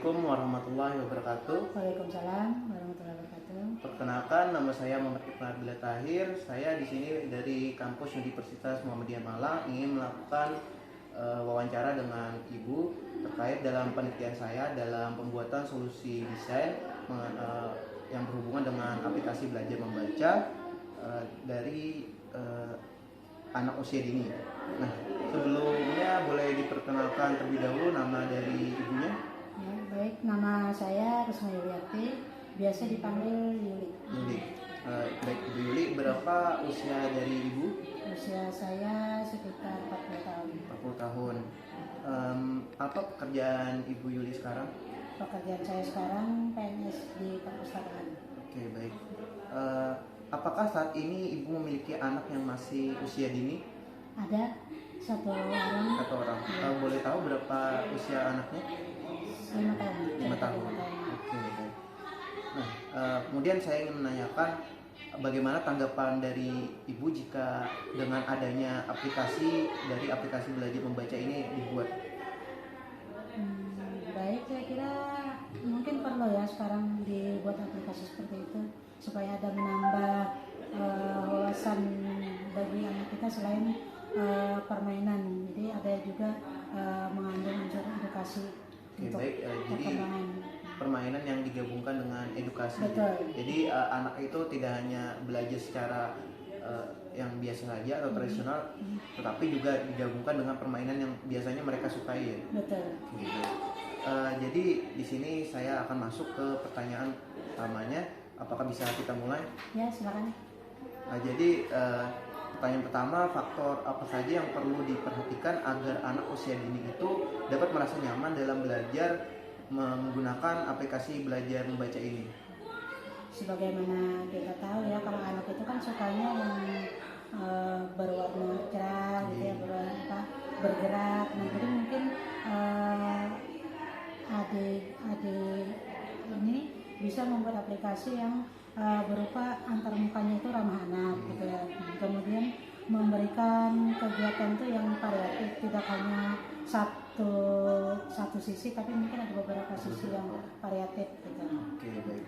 Assalamualaikum warahmatullahi wabarakatuh. Waalaikumsalam warahmatullahi wabarakatuh. Perkenalkan, nama saya Muhammad Ibnu Abdillah Tahir. Saya di sini dari kampus Universitas Muhammadiyah Malang ingin melakukan wawancara dengan Ibu terkait dalam penelitian saya dalam pembuatan solusi desain yang berhubungan dengan aplikasi belajar membaca dari anak usia dini. Nah, sebelumnya boleh diperkenalkan terlebih dahulu nama dari ibunya? Ya, baik, nama saya Rusma Yuliati, biasa dipanggil Yuli. Yuli. Baik, Ibu Yuli, berapa usia dari Ibu? Usia saya sekitar 40 tahun. 40 tahun. Apa pekerjaan Ibu Yuli sekarang? Pekerjaan saya sekarang PNS di perpustakaan. Oke, baik. Apakah saat ini Ibu memiliki anak yang masih usia dini? Ada satu orang. Satu orang. Boleh tahu berapa usia anaknya? 5 tahun. 5 tahun. Oke, baik. Nah, kemudian saya ingin menanyakan bagaimana tanggapan dari Ibu jika dengan adanya aplikasi belajar membaca ini dibuat? Baik, saya kira mungkin perlu ya sekarang dibuat aplikasi seperti itu supaya ada menambah wawasan bagi anak kita selain permainan. Jadi ada juga mengandung unsur edukasi. Oke, baik. Jadi permainan yang digabungkan dengan edukasi. Betul. Jadi anak itu tidak hanya belajar secara yang biasa saja atau tradisional, tetapi juga digabungkan dengan permainan yang biasanya mereka sukai ya. Betul. Gitu. Jadi di sini saya akan masuk ke pertanyaan utamanya. Apakah bisa kita mulai? Ya, silakan. Jadi pertanyaan pertama, faktor apa saja yang perlu diperhatikan agar anak usia dini itu dapat merasa nyaman dalam belajar menggunakan aplikasi belajar membaca ini? Sebagaimana kita tahu ya, kalau anak itu kan sukanya yang berwarna cerah gitu ya, bergerak. Nah, jadi mungkin adik-adik ini bisa membuat aplikasi yang berupa antar mukanya itu ramah anak gitu ya. Kemudian memberikan kegiatan itu yang variatif, tidak hanya satu sisi, tapi mungkin ada beberapa sisi yang variatif gitu. Oke, baik.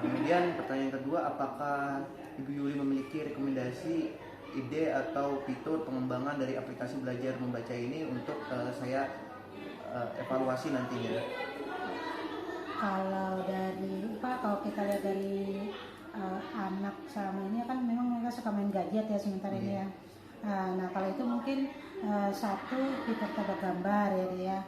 Kemudian pertanyaan kedua, apakah Ibu Yuli memiliki rekomendasi ide atau fitur pengembangan dari aplikasi belajar membaca ini untuk saya evaluasi nantinya? Kalau kita lihat dari anak selama ini kan memang mereka suka main gadget ya sementara ini ya. Nah, kalau itu mungkin satu fitur tebak gambar ya dia.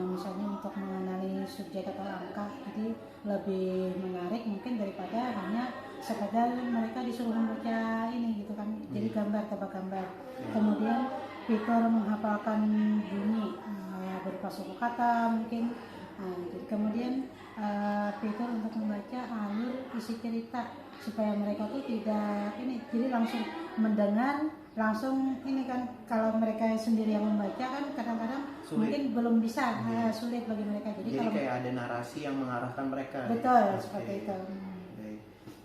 Misalnya untuk mengenali subjek atau angka, jadi lebih menarik mungkin daripada hanya sekadar mereka disuruh membaca ini gitu kan. Jadi gambar, tebak gambar. Kemudian fitur menghafalkan bunyi berupa suku kata mungkin. Kemudian fitur untuk membaca alur isi cerita supaya mereka tuh tidak jadi langsung mendengar langsung ini kan. Kalau mereka sendiri yang membaca kan kadang-kadang mungkin belum bisa, sulit bagi mereka. Jadi kalau kayak ada narasi yang mengarahkan mereka. Betul, seperti itu. Baik.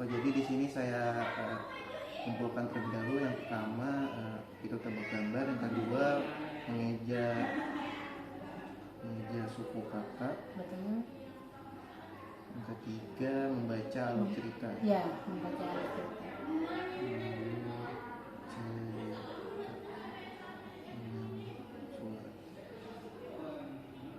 Jadi di sini saya kumpulkan terlebih dahulu. Yang pertama itu tebak gambar, yang kedua mengeja suku kata. Betul. Yang ketiga membaca alur cerita. Ya, membaca alur cerita.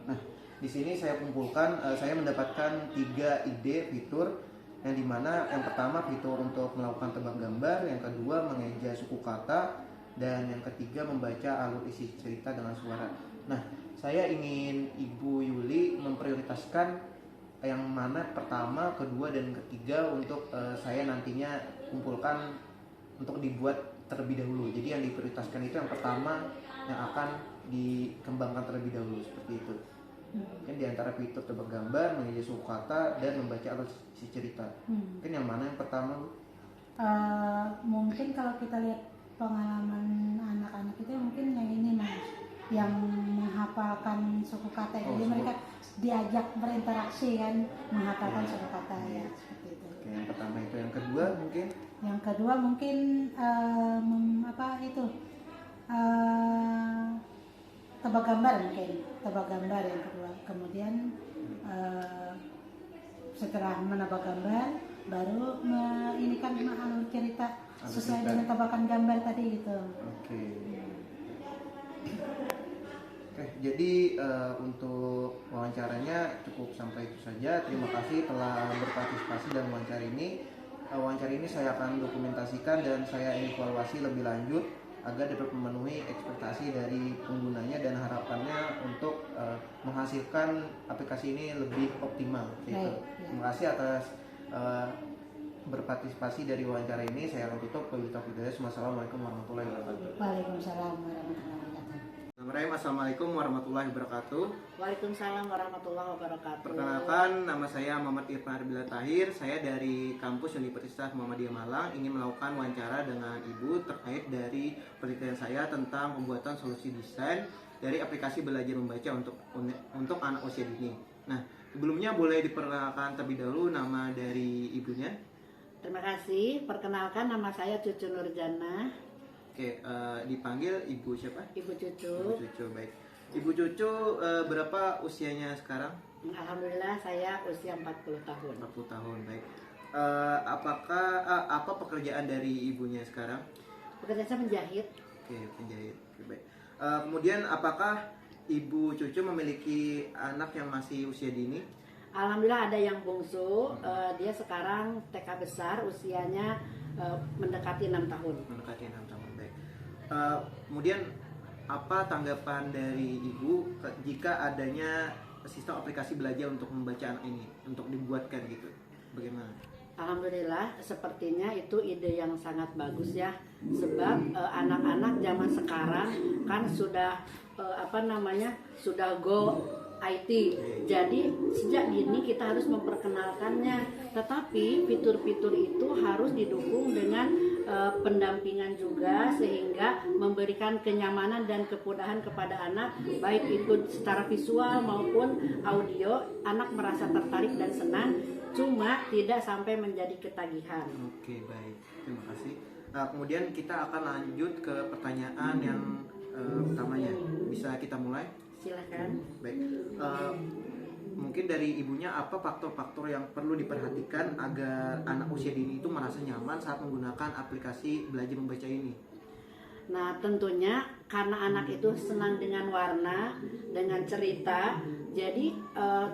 Nah, di sini saya kumpulkan, saya mendapatkan 3 ide fitur, yang dimana yang pertama fitur untuk melakukan tebak gambar, yang kedua mengeja suku kata, dan yang ketiga membaca alur isi cerita dengan suara. Nah, saya ingin Ibu Yuli memprioritaskan yang mana pertama, kedua, dan ketiga untuk saya nantinya kumpulkan untuk dibuat terlebih dahulu. Jadi yang diprioritaskan itu yang pertama yang akan dikembangkan terlebih dahulu, seperti itu. Mungkin diantara fitur tebak gambar, mengeja suku kata, dan membaca alur isi cerita. Mungkin yang mana yang pertama, Bu? Mungkin kalau kita lihat pengalaman anak-anak itu mungkin yang ini Mas, yang menghafalkan suku kata. Jadi mereka diajak berinteraksi kan, menghafalkan suku kata ya, seperti itu. Oke, yang pertama itu. Yang kedua mungkin? Yang kedua mungkin tebak gambar mungkin, tebak gambar yang kedua. Kemudian setelah menebak gambar baru ini kan alur cerita sesuai cerita. dengan tebakan gambar tadi gitu. Oke. Oke, jadi untuk wawancaranya cukup sampai itu saja. Terima kasih telah berpartisipasi dalam wawancara ini. Wawancara ini saya akan dokumentasikan dan saya evaluasi lebih lanjut agar dapat memenuhi ekspektasi dari penggunanya dan harapannya untuk menghasilkan aplikasi ini lebih optimal. Gitu. Baik, ya. Terima kasih atas berpartisipasi dari wawancara ini. Saya akan tutup. Wassalamualaikum warahmatullahi wabarakatuh. Waalaikumsalam warahmatullahi wabarakatuh. Assalamualaikum warahmatullahi wabarakatuh. Waalaikumsalam warahmatullahi wabarakatuh. Perkenalkan, nama saya Muhammad Irfan Arbila Tahir. Saya dari kampus Universitas Muhammadiyah Malang ingin melakukan wawancara dengan Ibu terkait dari penelitian saya tentang pembuatan solusi desain dari aplikasi belajar membaca untuk anak usia dini. Nah, sebelumnya boleh diperkenalkan terlebih dahulu nama dari ibunya. Terima kasih. Perkenalkan, nama saya Cucu Nurjana. Oke, dipanggil Ibu siapa? Ibu Cucu. Ibu Cucu, baik. Ibu Cucu berapa usianya sekarang? Alhamdulillah saya usia 40 tahun. 40 tahun, baik. Apa pekerjaan dari ibunya sekarang? Pekerjaan saya menjahit. Oke, penjahit. Oke, baik. Kemudian apakah Ibu Cucu memiliki anak yang masih usia dini? Alhamdulillah ada yang bungsu. Dia sekarang TK besar, usianya mendekati 6 tahun. Mendekati 6 tahun, baik. Kemudian apa tanggapan dari Ibu jika adanya sistem aplikasi belajar untuk membaca anak ini, untuk dibuatkan gitu? Bagaimana? Alhamdulillah, sepertinya itu ide yang sangat bagus ya. Sebab anak-anak zaman sekarang kan sudah sudah go IT. Jadi sejak dini kita harus memperkenalkannya. Tetapi fitur-fitur itu harus didukung dengan pendampingan juga sehingga memberikan kenyamanan dan kemudahan kepada anak, baik itu secara visual maupun audio. Anak merasa tertarik dan senang, cuma tidak sampai menjadi ketagihan. Oke, baik. Terima kasih. Kemudian kita akan lanjut ke pertanyaan yang utamanya. Bisa kita mulai? Silahkan. Baik. Mungkin dari ibunya apa faktor-faktor yang perlu diperhatikan agar anak usia dini itu merasa nyaman saat menggunakan aplikasi belajar membaca ini? Nah, tentunya karena anak itu senang dengan warna, dengan cerita, jadi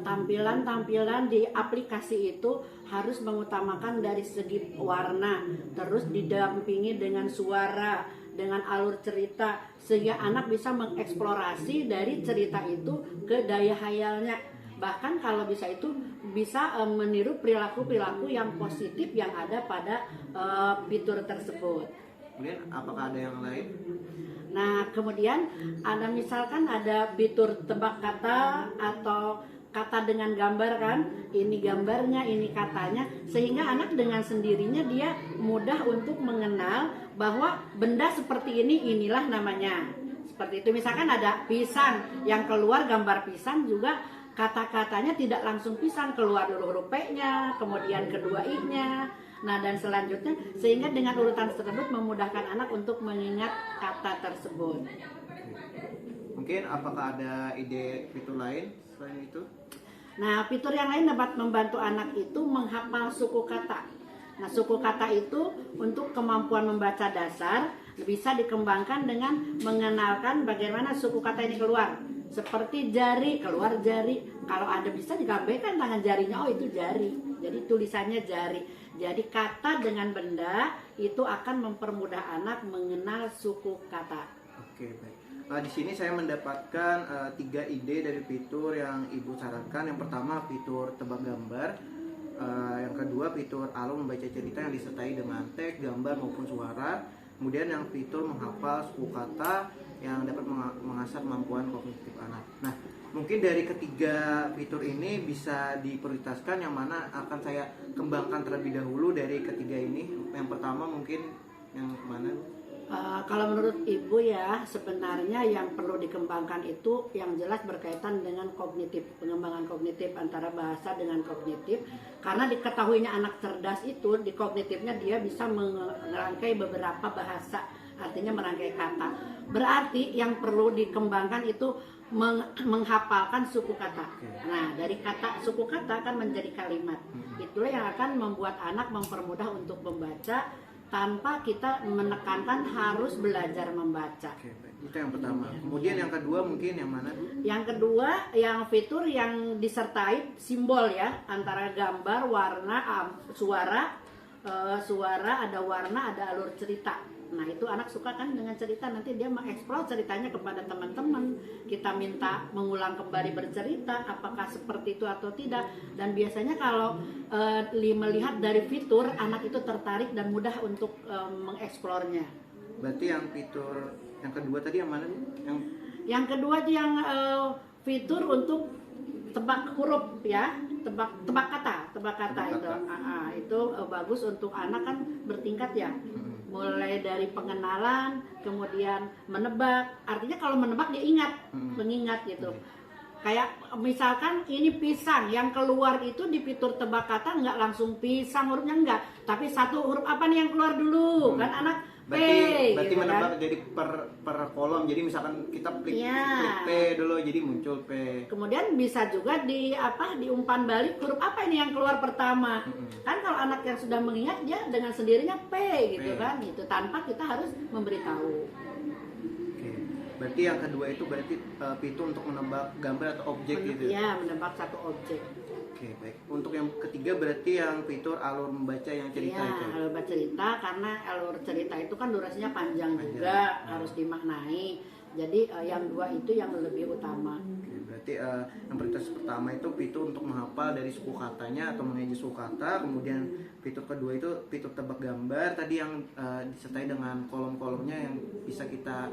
tampilan-tampilan di aplikasi itu harus mengutamakan dari segi warna, terus didampingi dengan suara, dengan alur cerita, sehingga anak bisa mengeksplorasi dari cerita itu ke daya hayalnya. Bahkan kalau bisa itu bisa meniru perilaku-perilaku yang positif yang ada pada fitur tersebut. Kemudian apakah ada yang lain? Nah, kemudian ada misalkan ada fitur tebak kata atau kata dengan gambar kan, ini gambarnya, ini katanya, sehingga anak dengan sendirinya dia mudah untuk mengenal bahwa benda seperti ini inilah namanya. Seperti itu, misalkan ada pisang yang keluar gambar pisang juga kata-katanya tidak langsung pisang, keluar dulu huruf P-nya, kemudian kedua I-nya. Nah, dan selanjutnya sehingga dengan urutan tersebut memudahkan anak untuk mengingat kata tersebut. Mungkin apakah ada ide fitur lain selain itu? Nah, fitur yang lain dapat membantu anak itu menghafal suku kata. Nah, suku kata itu untuk kemampuan membaca dasar bisa dikembangkan dengan mengenalkan bagaimana suku kata ini keluar. Seperti jari, keluar jari. Kalau ada bisa digambarkan tangan jarinya, oh itu jari. Jadi tulisannya jari. Jadi kata dengan benda itu akan mempermudah anak mengenal suku kata. Oke, baik. Di sini saya mendapatkan 3 ide dari fitur yang Ibu sarankan. Yang pertama fitur tebak gambar. Yang kedua fitur alur membaca cerita yang disertai dengan teks, gambar maupun suara. Kemudian yang fitur menghafal suku kata yang dapat mengasah kemampuan kognitif anak. Nah, mungkin dari ketiga fitur ini bisa diprioritaskan yang mana akan saya kembangkan terlebih dahulu dari ketiga ini. Yang pertama mungkin yang mana? Kalau menurut Ibu ya, sebenarnya yang perlu dikembangkan itu yang jelas berkaitan dengan kognitif, pengembangan kognitif antara bahasa dengan kognitif. Karena diketahuinya anak cerdas itu di kognitifnya dia bisa merangkai beberapa bahasa, artinya merangkai kata. Berarti yang perlu dikembangkan itu menghafalkan suku kata. Oke. Nah, dari kata suku kata kan menjadi kalimat. Itulah yang akan membuat anak mempermudah untuk membaca tanpa kita menekankan harus belajar membaca. Oke, baik. Itu yang pertama. Kemudian yang kedua mungkin yang mana, Bu? Yang kedua, yang fitur yang disertai simbol ya, antara gambar, warna, suara, ada warna, ada alur cerita. Nah, itu anak suka kan dengan cerita, nanti dia mengeksplor ceritanya kepada teman-teman. Kita minta mengulang kembali bercerita, apakah seperti itu atau tidak. Dan biasanya kalau melihat dari fitur, anak itu tertarik dan mudah untuk mengeksplornya. Berarti yang fitur yang kedua tadi yang mana, Bu? Yang kedua itu yang fitur untuk tebak huruf ya, tebak kata itu. Itu bagus untuk anak kan bertingkat ya. Mulai dari pengenalan, kemudian menebak. Artinya kalau menebak dia ingat, mengingat gitu. Kayak misalkan ini pisang, yang keluar itu di fitur tebak kata nggak langsung pisang hurufnya enggak, tapi satu huruf apa nih yang keluar dulu, kan anak P. Berarti Gitu menebak kan. jadi per kolom. Jadi misalkan kita klik P dulu, jadi muncul P. Kemudian bisa juga diumpan balik huruf apa ini yang keluar pertama. Kan kalau anak yang sudah mengingat dia dengan sendirinya P gitu P. kan, itu tanpa kita harus memberitahu. Oke. Berarti yang kedua itu berarti fitur untuk menebak gambar atau objek gitu. Ya, menebak satu objek. Oke, baik. Untuk yang ketiga berarti yang fitur alur membaca yang cerita Iya, itu. alur cerita, karena alur cerita itu kan durasinya panjang juga, harus dimaknai. Jadi yang dua itu yang lebih utama. Oke, berarti yang prioritas pertama itu fitur untuk menghafal dari suku katanya atau mengeja suku kata. Kemudian fitur kedua itu fitur tebak gambar tadi yang disertai dengan kolom-kolomnya yang bisa kita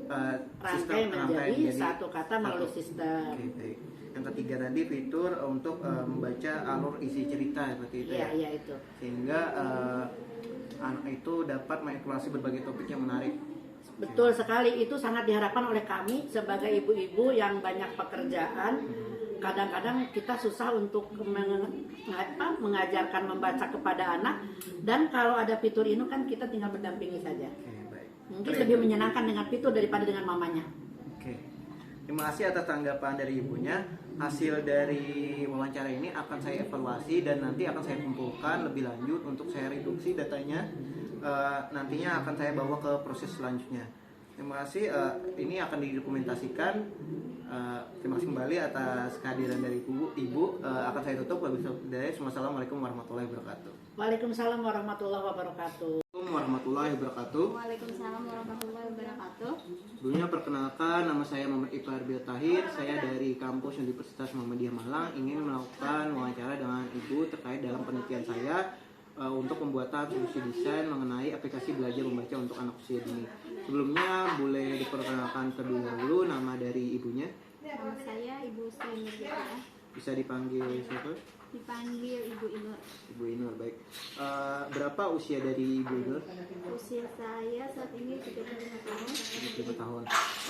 Rangkai menjadi satu kata melalui sistem. Oke, baik. Yang ketiga tadi fitur untuk membaca alur isi cerita seperti itu Iya, ya. iya itu. Sehingga anak itu dapat mengeksplorasi berbagai topik yang menarik. Betul sekali, itu sangat diharapkan oleh kami sebagai ibu-ibu yang banyak pekerjaan. Kadang-kadang kita susah untuk mengajarkan membaca kepada anak, dan kalau ada fitur ini kan kita tinggal mendampingi saja. Oke, baik. Mungkin lebih menyenangkan dengan fitur daripada dengan mamanya. Oke. Terima kasih atas tanggapan dari ibunya. Hasil dari wawancara ini akan saya evaluasi dan nanti akan saya kumpulkan lebih lanjut untuk saya reduksi datanya. Nantinya akan saya bawa ke proses selanjutnya. Terima kasih. Ini akan didokumentasikan. Terima kasih kembali atas kehadiran dari ibu. Akan saya tutup. Wassalamualaikum warahmatullahi wabarakatuh. Waalaikumsalam warahmatullahi wabarakatuh. Assalamualaikum warahmatullahi wabarakatuh. Waalaikumsalam warahmatullahi wabarakatuh. Dulunya perkenalkan, nama saya Muhammad Iqbal Arbil Tahir. Saya dari kampus Universitas Muhammadiyah Malang ingin melakukan wawancara dengan ibu terkait dalam penelitian saya untuk pembuatan solusi desain mengenai aplikasi belajar membaca untuk anak usia dini. Sebelumnya boleh diperkenalkan terlebih dahulu nama dari ibunya. Nama saya Ibu Sri Nurjaya. Bisa dipanggil siapa? Dipanggil Ibu Inur. Ibu Inur, baik. Berapa usia dari Ibu Inur? Usia saya saat ini 35 tahun. 35 tahun.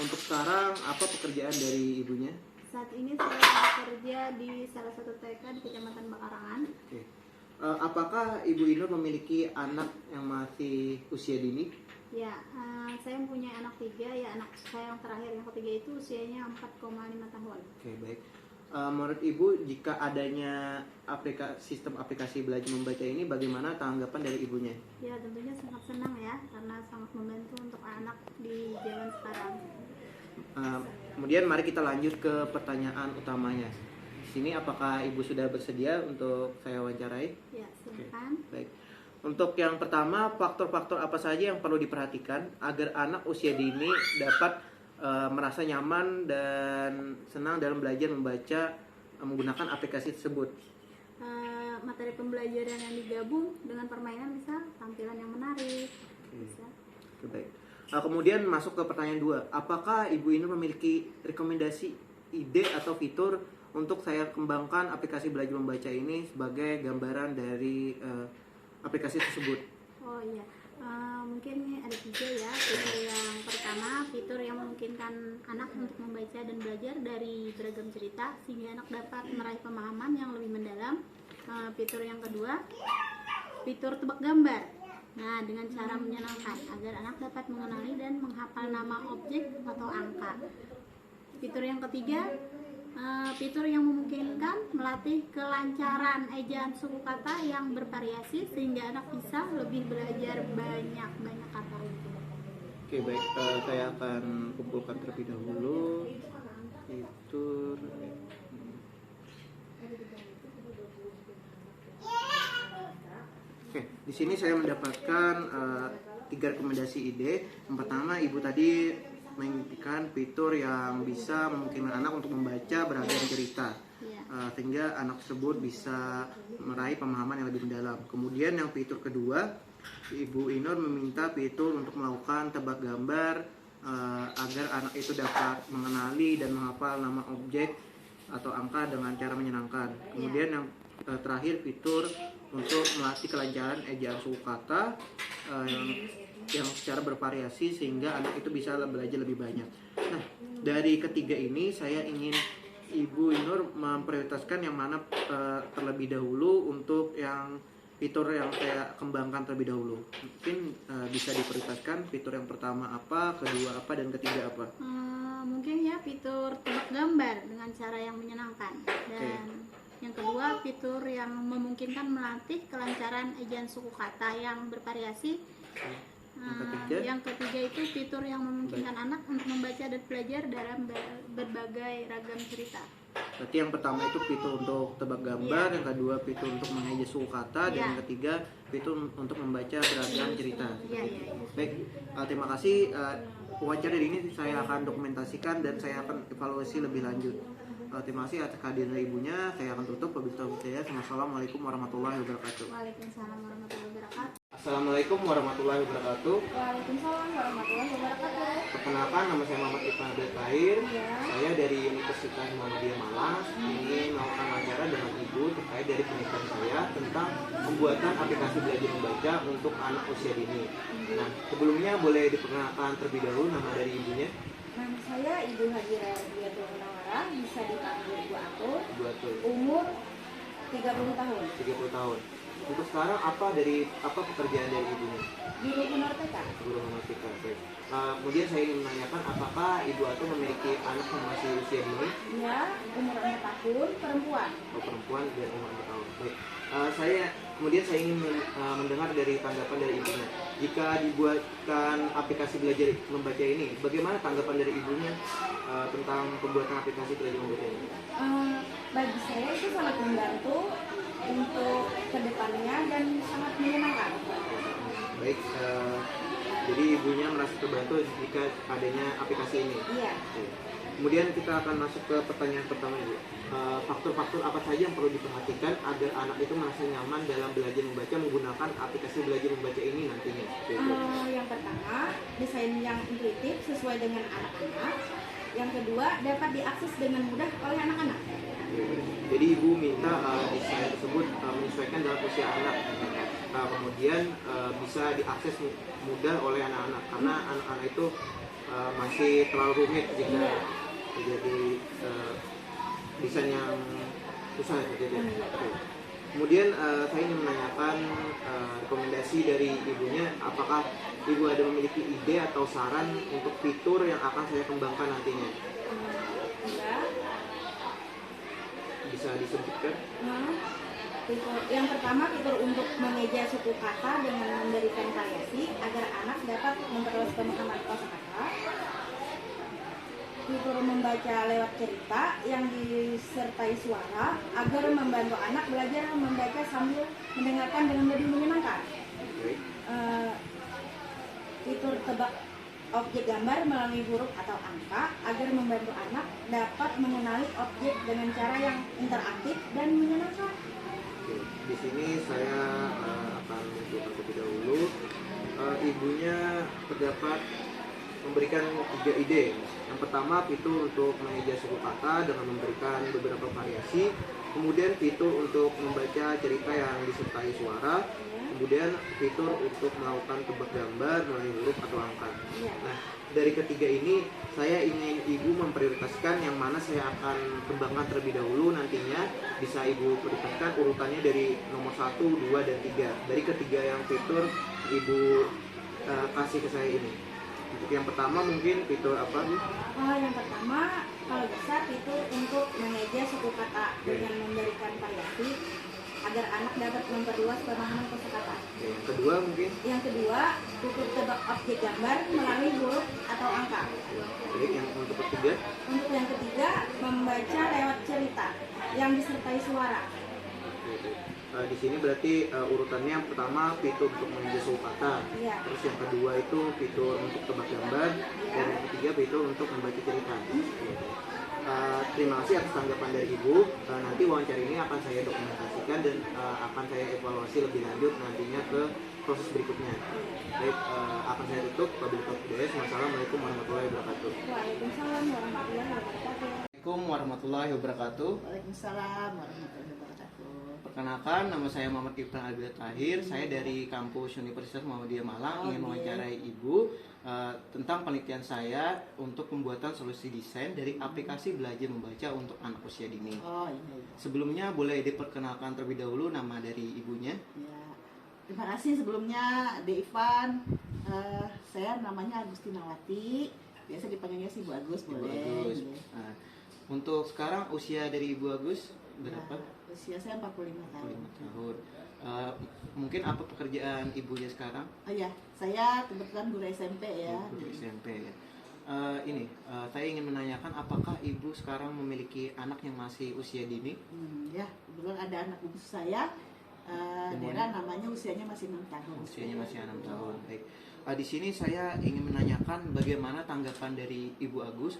Untuk sekarang apa pekerjaan dari ibunya? Saat ini saya bekerja di salah satu TK di Kecamatan Bakarangan. Oke. Apakah Ibu Inur memiliki anak yang masih usia dini? Ya, saya mempunyai anak 3. Ya, anak saya yang terakhir yang ketiga itu usianya 4,5 tahun. Oke, baik. Menurut Ibu, jika adanya sistem aplikasi belajar membaca ini, bagaimana tanggapan dari ibunya? Ya, tentunya sangat senang ya, karena sangat membantu untuk anak di zaman sekarang. Kemudian mari kita lanjut ke pertanyaan utamanya. Di sini apakah Ibu sudah bersedia untuk saya wawancarai? Ya, silakan. Baik. Untuk yang pertama, faktor-faktor apa saja yang perlu diperhatikan agar anak usia dini dapat merasa nyaman dan senang dalam belajar membaca menggunakan aplikasi tersebut? Materi pembelajaran yang digabung dengan permainan, bisa tampilan yang menarik. Bisa. Oke, baik. Kemudian masuk ke pertanyaan 2. Apakah Ibu Inur memiliki rekomendasi ide atau fitur untuk saya kembangkan aplikasi belajar membaca ini sebagai gambaran dari aplikasi tersebut? Oh iya, mungkin ada 3 ya. Fitur yang pertama, fitur yang memungkinkan anak untuk membaca dan belajar dari beragam cerita sehingga anak dapat meraih pemahaman yang lebih mendalam. Fitur yang kedua, fitur tebak gambar. Nah, dengan cara menyenangkan agar anak dapat mengenali dan menghafal nama objek atau angka. Fitur yang ketiga, fitur yang memungkinkan melatih kelancaran ejaan suku kata yang bervariasi sehingga anak bisa lebih belajar banyak kata. Oke, baik, saya akan kumpulkan terlebih dahulu fitur. Oke, di sini saya mendapatkan 3 rekomendasi ide. Yang pertama, ibu tadi menginginkan fitur yang bisa memungkinkan anak untuk membaca beragam cerita, sehingga anak tersebut bisa meraih pemahaman yang lebih mendalam. Kemudian yang fitur kedua, Ibu Inur meminta fitur untuk melakukan tebak gambar agar anak itu dapat mengenali dan menghafal nama objek atau angka dengan cara menyenangkan. Kemudian yang terakhir, fitur untuk melatih kelancaran ejaan suku kata yang secara bervariasi sehingga anak itu bisa belajar lebih banyak. Nah, dari ketiga ini saya ingin Ibu Inur memprioritaskan yang mana terlebih dahulu untuk yang fitur yang saya kembangkan terlebih dahulu. Mungkin bisa diprioritaskan fitur yang pertama apa, kedua apa, dan ketiga apa? Mungkin ya fitur tebak gambar dengan cara yang menyenangkan, dan yang kedua fitur yang memungkinkan melatih kelancaran ejaan suku kata yang bervariasi. Yang ketiga itu fitur yang memungkinkan anak untuk membaca dan belajar dalam berbagai ragam cerita. Berarti yang pertama itu fitur untuk tebak gambar, yang kedua fitur untuk mengeja suku kata, dan yang ketiga fitur untuk membaca beragam cerita. Baik, terima kasih. Wawancara ini saya akan dokumentasikan dan saya akan evaluasi lebih lanjut. Terima kasih atas kehadiran ibunya. Saya akan tutup. Wassalamualaikum warahmatullahi wabarakatuh. Waalaikumsalam warahmatullahi wabarakatuh. Assalamualaikum warahmatullahi wabarakatuh. Waalaikumsalam warahmatullahi wabarakatuh. Perkenalkan, nama saya Muhammad Ibn Tahir. Saya dari Universitas Muhammadiyah Malang. Ingin melakukan wawancara dengan ibu terkait dari penelitian saya tentang pembuatan aplikasi belajar membaca untuk anak usia dini. Nah, sebelumnya boleh diperkenalkan terlebih dahulu nama dari ibunya. Nama saya Ibu Hajira Radiatul Munawwarah, bisa dipanggil Ibu Atul. Ibu Atul. Umur 30 tahun. 30 tahun. Untuk sekarang apa pekerjaan dari ibunya? Guru honor TK. Guru honor TK. Baik. Kemudian saya ingin menanyakan apakah Ibu Atul memiliki anak yang masih usia dini? Dia umur 4 tahun, perempuan. Oh, perempuan dan umur 4 tahun. Baik. Kemudian saya ingin mendengar dari tanggapan dari ibunya. Jika dibuatkan aplikasi belajar membaca ini, bagaimana tanggapan dari ibunya tentang pembuatan aplikasi belajar membaca ini? Bagi saya itu sangat membantu untuk kedepannya dan sangat menyenangkan. Baik, jadi ibunya merasa terbantu jika adanya aplikasi ini. Iya. Kemudian kita akan masuk ke pertanyaan pertama, Ibu. Faktor-faktor apa saja yang perlu diperhatikan agar anak itu merasa nyaman dalam belajar membaca menggunakan aplikasi belajar membaca ini nantinya? Yang pertama, desain yang intuitif sesuai dengan anak-anak. Yang kedua, dapat diakses dengan mudah oleh anak-anak. Jadi ibu minta desain tersebut menyesuaikan dalam usia anak. Kemudian bisa diakses mudah oleh anak-anak karena anak-anak itu masih terlalu rumit jika jadi desain yang susah jadi. Kemudian saya ingin menanyakan rekomendasi dari ibunya, apakah ibu ada memiliki ide atau saran untuk fitur yang akan saya kembangkan nantinya? Iya. Bisa disebutkan? Yang pertama, fitur untuk mengeja suku kata dengan memberikan variasi agar anak dapat memperluas pemahaman kosakata. Fitur membaca lewat cerita yang disertai suara agar membantu anak belajar membaca sambil mendengarkan dengan lebih menyenangkan. Fitur tebak objek gambar melalui huruf atau angka agar membantu anak dapat mengenali objek dengan cara yang interaktif dan menyenangkan. Di sini saya akan menunjukkan terlebih dahulu. Ibunya terdapat memberikan 3 ide. Yang pertama, fitur untuk mengeja suku kata dengan memberikan beberapa variasi. Kemudian fitur untuk membaca cerita yang disertai suara. Kemudian fitur untuk melakukan tebak gambar melalui huruf atau angka. Nah, dari ketiga ini saya ingin ibu memprioritaskan yang mana saya akan kembangkan terlebih dahulu nantinya. Bisa ibu prioritaskan urutannya dari nomor 1, 2, dan 3. Dari ketiga yang fitur ibu kasih ke saya ini. Untuk yang pertama mungkin fitur apa nih? Yang pertama, Kalau bisa fitur untuk mengeja suku kata dengan memberikan variasi agar anak dapat memperluas pemahaman kosakata. Yang kedua mungkin. Yang kedua, fitur tebak objek gambar melalui huruf atau angka. Baik, yang untuk ketiga. Untuk yang ketiga, membaca lewat cerita yang disertai suara. Di sini berarti urutannya yang pertama fitur untuk mengeja suku kata, Iya. terus yang kedua itu fitur untuk tebak gambar, dan yang ketiga fitur untuk membaca cerita. Terima kasih atas tanggapan dari Ibu. Nanti wawancara ini akan saya dokumentasikan dan akan saya evaluasi lebih lanjut nantinya ke proses berikutnya. Baik, akan saya tutup. Wassalamualaikum warahmatullahi wabarakatuh. Waalaikumsalam warahmatullahi wabarakatuh. Assalamualaikum warahmatullahi wabarakatuh. Waalaikumsalam warahmatullahi wabarakatuh. Perkenalkan, nama saya Muhammad Ibran Albert Tahir. Saya dari kampus Universitas Muhammadiyah Malang ingin mewawancarai Ibu tentang penelitian saya untuk pembuatan solusi desain dari aplikasi belajar membaca untuk anak usia dini. Oh iya. Sebelumnya boleh diperkenalkan terlebih dahulu nama dari ibunya. Ya. Terima kasih sebelumnya De Ivan. Saya namanya Agustinawati. Biasa dipanggilnya sih Bu Agus, Ibu boleh. Agus. Iya. Nah, untuk sekarang usia dari Ibu Agus berapa? Ya, usia saya 45 tahun. 45 tahun. Mungkin apa pekerjaan ibunya sekarang? Oh ya, saya kebetulan guru SMP ya. Guru SMP ya. Saya ingin menanyakan apakah ibu sekarang memiliki anak yang masih usia dini? Ya, kebetulan ada anak bungsu saya. Dera namanya usianya masih 6 tahun. Usianya masih 6 tahun. Baik. Di sini saya ingin menanyakan bagaimana tanggapan dari Ibu Agus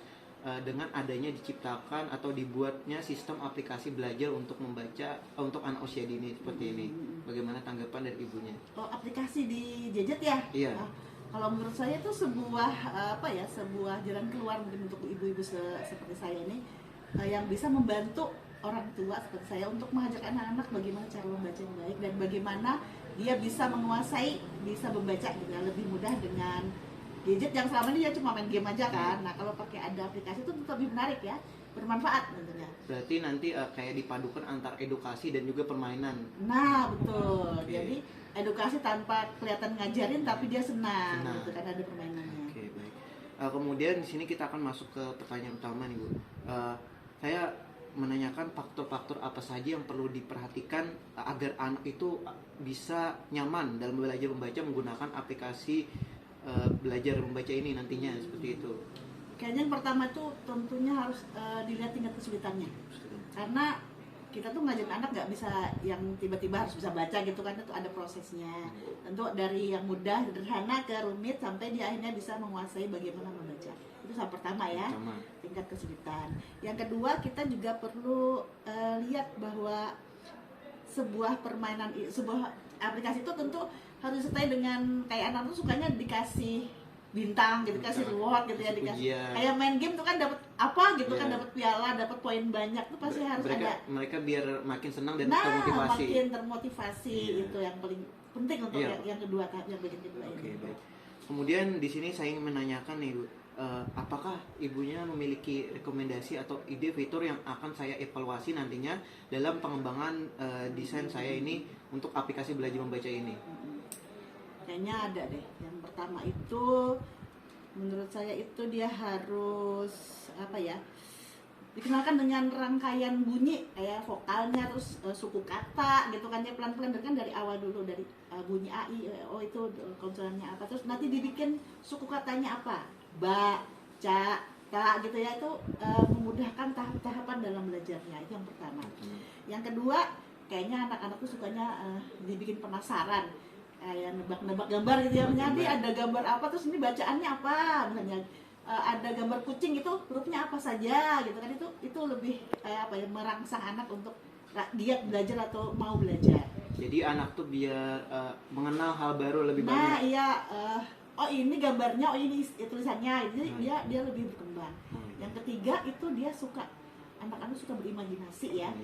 dengan adanya diciptakan atau dibuatnya sistem aplikasi belajar untuk membaca untuk anak usia dini seperti ini. Bagaimana tanggapan dari ibunya? Oh, aplikasi di Gadget ya? Iya. Kalau menurut saya itu sebuah sebuah jalan keluar mungkin untuk ibu-ibu seperti saya ini yang bisa membantu orang tua seperti saya untuk mengajak anak-anak bagaimana cara membaca yang baik dan bagaimana dia bisa menguasai, bisa membaca dengan lebih mudah dengan gadget yang selama ini dia cuma main game aja kan. Nah kalau pakai ada aplikasi itu lebih menarik ya, bermanfaat tentunya. Berarti nanti kayak dipadukan antar edukasi dan juga permainan. Nah betul. Oke. Jadi edukasi tanpa kelihatan ngajarin tapi dia senang. Gitu kan ada permainannya. Oke, baik. Kemudian di sini kita akan masuk ke pertanyaan utama nih Bu. Saya menanyakan faktor-faktor apa saja yang perlu diperhatikan agar anak itu bisa nyaman dalam belajar membaca menggunakan aplikasi belajar membaca ini nantinya seperti itu. Kayaknya yang pertama tuh tentunya harus dilihat tingkat kesulitannya. Karena kita tuh ngajarin anak nggak bisa yang tiba-tiba harus bisa baca gitu kan, itu ada prosesnya. Tentu dari yang mudah, sederhana ke rumit sampai dia akhirnya bisa menguasai bagaimana membaca. Itu yang pertama ya, tingkat kesulitan. Yang kedua kita juga perlu lihat bahwa sebuah permainan, sebuah aplikasi itu tentu harus disertai dengan kayak anak tuh sukanya dikasih bintang gitu, kasih reward gitu ya, dikasih kayak main game tuh kan dapat apa gitu kan, dapat piala, dapat poin banyak tuh pasti harus ada. Mereka biar makin senang dan termotivasi. Makin termotivasi itu yang paling penting untuk yang kedua, yang bagian kedua ini. Baik. Kemudian di sini saya ingin menanyakan nih Bu, apakah ibunya memiliki rekomendasi atau ide fitur yang akan saya evaluasi nantinya dalam pengembangan desain saya ini untuk aplikasi belajar membaca ini? Kayaknya ada deh. Yang pertama itu menurut saya itu dia harus dikenalkan dengan rangkaian bunyi kayak vokalnya, terus suku kata gitu kan, dia pelan-pelan kan dari awal dulu, dari bunyi A, I, O itu konsonannya apa, terus nanti dibikin suku katanya apa, ba, ca, ta gitu ya, itu memudahkan tahap-tahapan dalam belajarnya. Itu yang pertama. Yang kedua, kayaknya anak-anak tuh sukanya dibikin penasaran, kayak nebak-nebak gambar gitu ya, nanti ada gambar apa terus ini bacaannya apa, misalnya ada gambar kucing itu hurufnya apa saja gitu kan, itu lebih merangsang anak untuk giat belajar atau mau belajar. Jadi anak tuh biar mengenal hal baru lebih banyak. Nah iya, oh ini gambarnya, oh ini tulisannya, jadi dia lebih berkembang. Yang ketiga itu dia suka, anak-anak suka berimajinasi ya.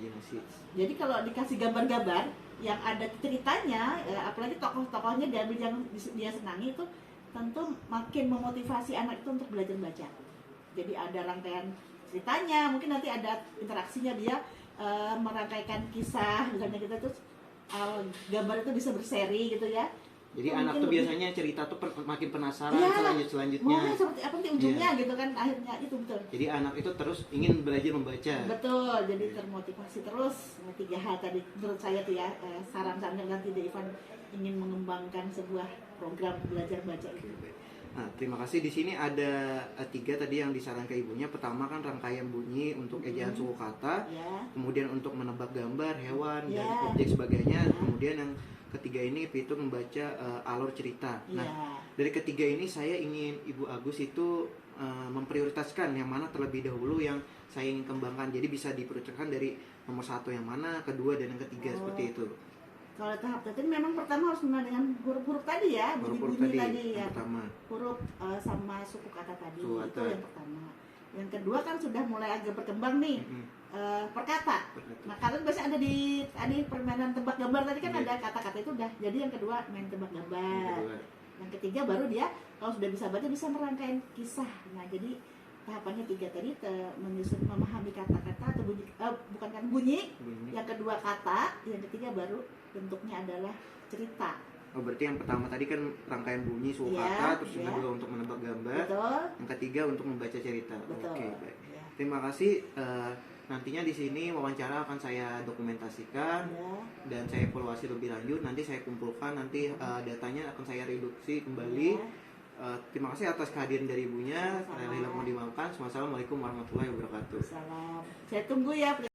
Jadi kalau dikasih gambar-gambar yang ada ceritanya, apalagi tokoh-tokohnya diambil yang dia senangi, itu tentu makin memotivasi anak itu untuk belajar baca. Jadi ada rangkaian ceritanya, mungkin nanti ada interaksinya, dia merangkaikan kisah misalnya, kita terus gambar itu bisa berseri gitu ya. Jadi Oh, anak mungkin tuh lebih- biasanya cerita tuh makin penasaran Iya, selanjutnya. maunya seperti apa nih ujungnya gitu kan, akhirnya itu betul. Jadi anak itu terus ingin belajar membaca. Betul, jadi termotivasi terus. Tiga hal tadi menurut saya tuh ya, saran-saran yang nanti Ivan ingin mengembangkan sebuah program belajar baca itu. Nah, terima kasih. Di sini ada 3 tadi yang disarankan ibunya. Pertama kan rangkaian bunyi untuk ejaan suku kata, Ya, kemudian untuk menebak gambar hewan dan Ya. objek sebagainya. Kemudian yang ketiga ini fitur membaca alur cerita. Nah, ya. dari ketiga ini saya ingin Ibu Agus itu memprioritaskan yang mana terlebih dahulu yang saya ingin kembangkan. Jadi bisa diprioritaskan dari nomor 1 yang mana, kedua dan yang ketiga Oh. seperti itu. Kalau tahap tadi memang pertama harus mengenal dengan huruf-huruf tadi ya, Huruf-huruf bunyi-bunyi tadi tadi ya. yang pertama. Huruf sama suku kata tadi Suku itu kata. yang pertama. Yang kedua kan sudah mulai agak berkembang nih, perkata. Nah kalian biasanya ada di tadi permainan tebak gambar tadi kan Iya. ada kata-kata itu udah. Jadi yang kedua main tebak Yang gambar. kedua. Yang ketiga baru dia kalau sudah bisa baca bisa merangkai kisah. Nah jadi tahapannya 3 tadi menyusun memahami kata-kata atau bunyi, bukan kan bunyi. Bunyi. Yang kedua kata, yang ketiga baru bentuknya adalah cerita. Oh, berarti yang pertama tadi kan rangkaian bunyi suku Iya, kata, terus yang iya. kedua untuk menebak gambar, Betul? yang ketiga untuk membaca cerita. Betul. Oke, baik. Ya. Terima kasih. Nantinya di sini wawancara akan saya dokumentasikan Ya. dan saya evaluasi lebih lanjut. Nanti saya kumpulkan, nanti datanya akan saya reduksi kembali. Ya. Terima kasih atas kehadiran dari ibunya. Sama-sama. Saya mohon dimaafkan. Wassalamualaikum warahmatullahi wabarakatuh. Salam. Saya tunggu ya.